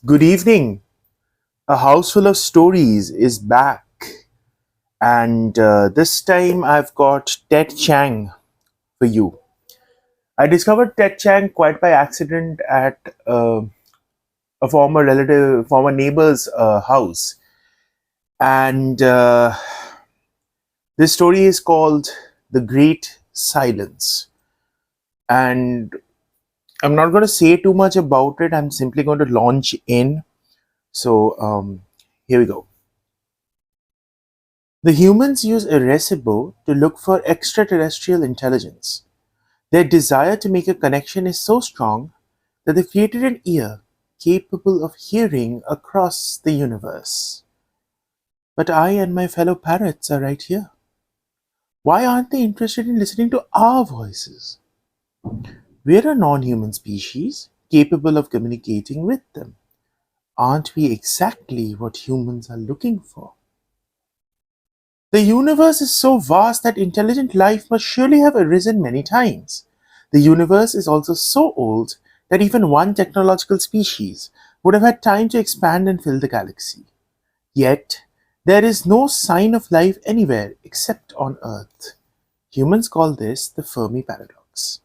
Good evening. A House Full of Stories is back, and this time I've got Ted Chiang for you. I discovered Ted Chiang quite by accident at a former neighbor's house, and this story is called The Great Silence. And I'm not going to say too much about it, I'm simply going to launch in. So, here we go. The humans use Arecibo to look for extraterrestrial intelligence. Their desire to make a connection is so strong that they've created an ear capable of hearing across the universe. But I and my fellow parrots are right here. Why aren't they interested in listening to our voices? We're a non human species capable of communicating with them. Aren't we exactly what humans are looking for? The universe is so vast that intelligent life must surely have arisen many times. The universe is also so old that even one technological species would have had time to expand and fill the galaxy. Yet, there is no sign of life anywhere except on Earth. Humans call this the Fermi paradox.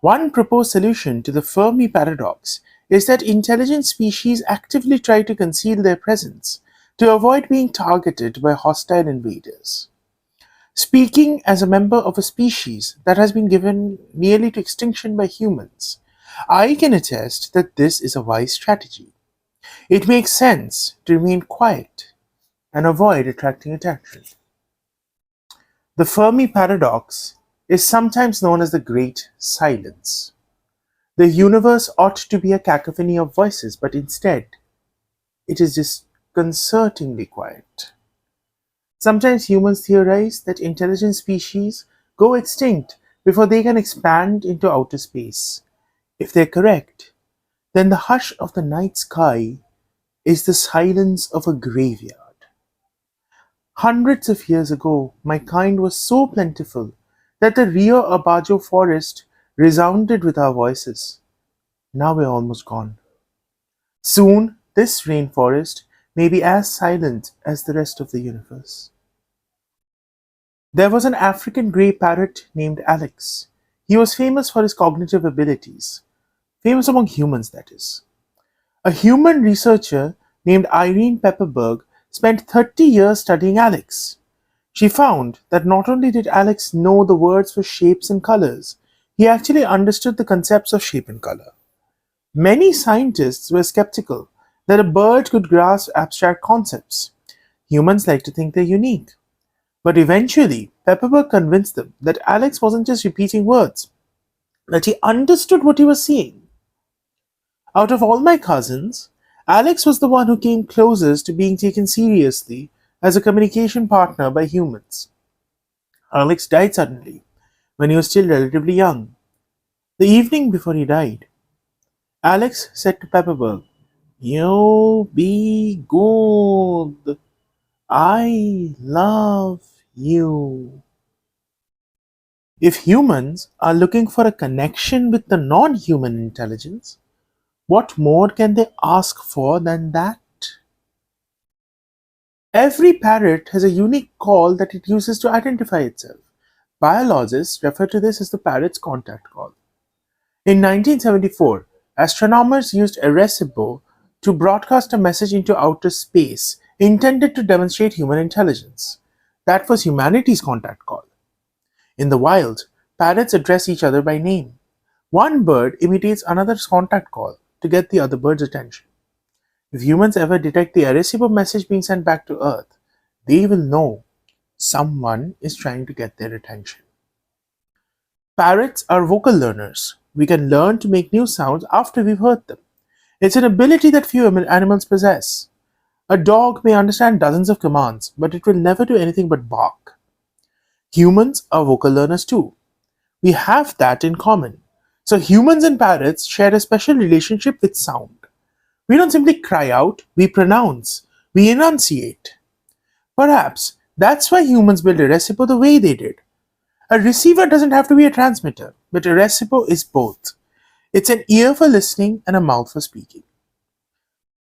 One proposed solution to the Fermi paradox is that intelligent species actively try to conceal their presence to avoid being targeted by hostile invaders. Speaking as a member of a species that has been given nearly to extinction by humans, I can attest that this is a wise strategy. It makes sense to remain quiet and avoid attracting attention. The Fermi paradox is sometimes known as the Great Silence. The universe ought to be a cacophony of voices, but instead, it is disconcertingly quiet. Sometimes humans theorize that intelligent species go extinct before they can expand into outer space. If they're correct, then the hush of the night sky is the silence of a graveyard. Hundreds of years ago, my kind was so plentiful that the Rio Abajo forest resounded with our voices. Now we're almost gone. Soon, this rainforest may be as silent as the rest of the universe. There was an African grey parrot named Alex. He was famous for his cognitive abilities, famous among humans, that is. A human researcher named Irene Pepperberg spent 30 years studying Alex. She found that not only did Alex know the words for shapes and colors, he actually understood the concepts of shape and color. Many scientists were skeptical that a bird could grasp abstract concepts. Humans like to think they're unique. But eventually, Pepperberg convinced them that Alex wasn't just repeating words, that he understood what he was seeing. Out of all my cousins, Alex was the one who came closest to being taken seriously as a communication partner by humans. Alex died suddenly, when he was still relatively young. The evening before he died, Alex said to Pepperberg, "You be good. I love you." If humans are looking for a connection with the non-human intelligence, what more can they ask for than that? Every parrot has a unique call that it uses to identify itself. Biologists refer to this as the parrot's contact call. In 1974, astronomers used Arecibo to broadcast a message into outer space intended to demonstrate human intelligence. That was humanity's contact call. In the wild, parrots address each other by name. One bird imitates another's contact call to get the other bird's attention. If humans ever detect the Arecibo message being sent back to Earth, they will know someone is trying to get their attention. Parrots are vocal learners. We can learn to make new sounds after we've heard them. It's an ability that few animals possess. A dog may understand dozens of commands, but it will never do anything but bark. Humans are vocal learners too. We have that in common. So humans and parrots share a special relationship with sound. We don't simply cry out, we pronounce, we enunciate. Perhaps that's why humans built a recipe the way they did. A receiver doesn't have to be a transmitter, but a recipe is both. It's an ear for listening and a mouth for speaking.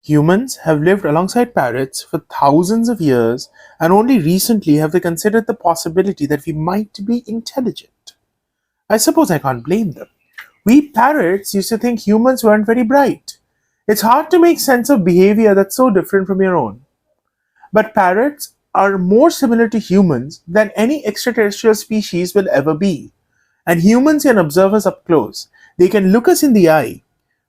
Humans have lived alongside parrots for thousands of years, and only recently have they considered the possibility that we might be intelligent. I suppose I can't blame them. We parrots used to think humans weren't very bright. It's hard to make sense of behavior that's so different from your own. But parrots are more similar to humans than any extraterrestrial species will ever be. And humans can observe us up close. They can look us in the eye.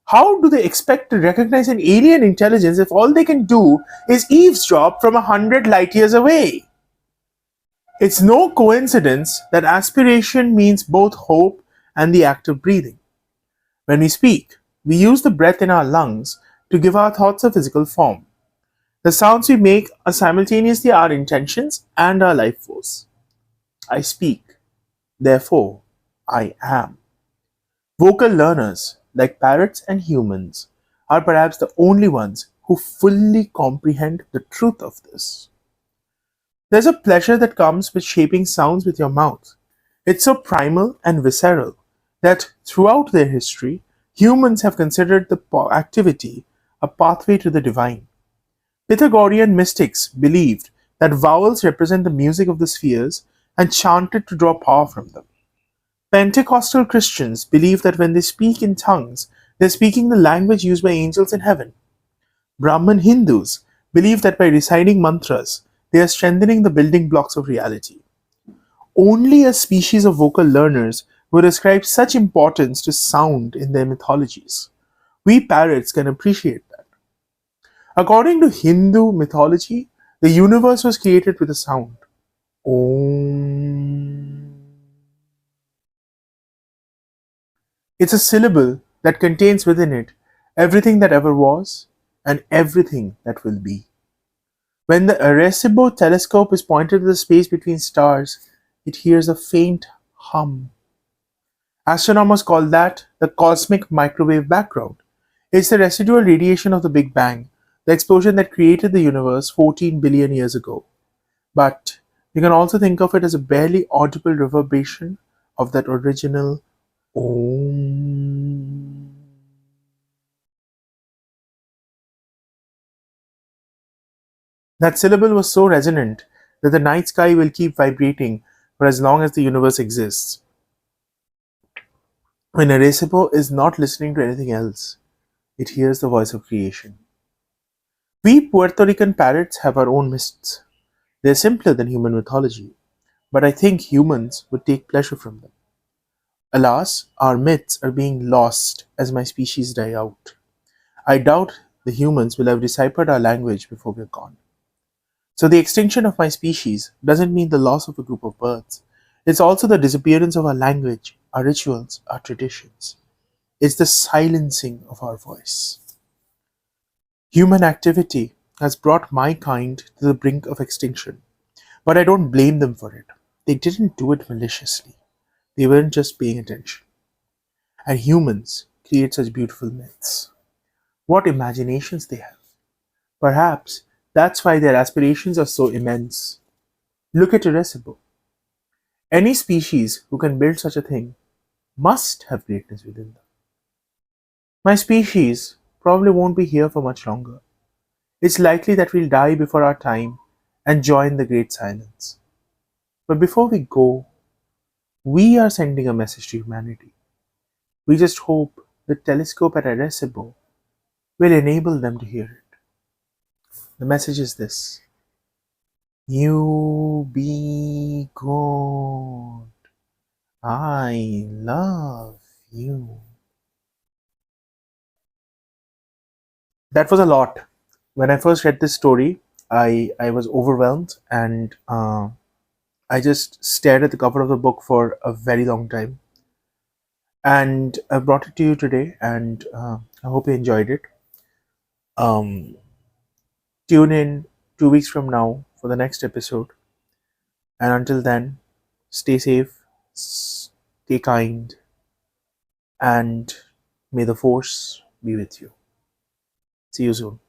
How do they expect to recognize an alien intelligence if all they can do is eavesdrop from 100 light years away? It's no coincidence that aspiration means both hope and the act of breathing. When we speak, we use the breath in our lungs to give our thoughts a physical form. The sounds we make are simultaneously our intentions and our life force. I speak, therefore, I am. Vocal learners, like parrots and humans, are perhaps the only ones who fully comprehend the truth of this. There's a pleasure that comes with shaping sounds with your mouth. It's so primal and visceral that throughout their history, humans have considered the activity a pathway to the divine. Pythagorean mystics believed that vowels represent the music of the spheres and chanted to draw power from them. Pentecostal Christians believe that when they speak in tongues, they're speaking the language used by angels in heaven. Brahmin Hindus believe that by reciting mantras, they are strengthening the building blocks of reality. Only a species of vocal learners would ascribe such importance to sound in their mythologies. We parrots can appreciate that. According to Hindu mythology, the universe was created with a sound. Om. It's a syllable that contains within it everything that ever was and everything that will be. When the Arecibo telescope is pointed to the space between stars, it hears a faint hum. Astronomers call that the cosmic microwave background. It's the residual radiation of the Big Bang, the explosion that created the universe 14 billion years ago. But you can also think of it as a barely audible reverberation of that original Om. That syllable was so resonant that the night sky will keep vibrating for as long as the universe exists. When Arecibo is not listening to anything else, it hears the voice of creation. We Puerto Rican parrots have our own myths. They're simpler than human mythology, but I think humans would take pleasure from them. Alas, our myths are being lost as my species die out. I doubt the humans will have deciphered our language before we're gone. So the extinction of my species doesn't mean the loss of a group of birds. It's also the disappearance of our language, our rituals, our traditions. It's the silencing of our voice. Human activity has brought my kind to the brink of extinction, but I don't blame them for it. They didn't do it maliciously. They weren't just paying attention. And humans create such beautiful myths. What imaginations they have. Perhaps that's why their aspirations are so immense. Look at Arecibo. Any species who can build such a thing must have greatness within them. My species probably won't be here for much longer. It's likely that we'll die before our time and join the great silence. But before we go, we are sending a message to humanity. We just hope the telescope at Arecibo will enable them to hear it. The message is this: You be good. I love you. That was a lot. When I first read this story, I was overwhelmed, and I just stared at the cover of the book for a very long time. And I brought it to you today, and I hope you enjoyed it. Um, Tune in 2 weeks from now for the next episode. And until then, stay safe, stay kind, and may the force be with you. See you soon.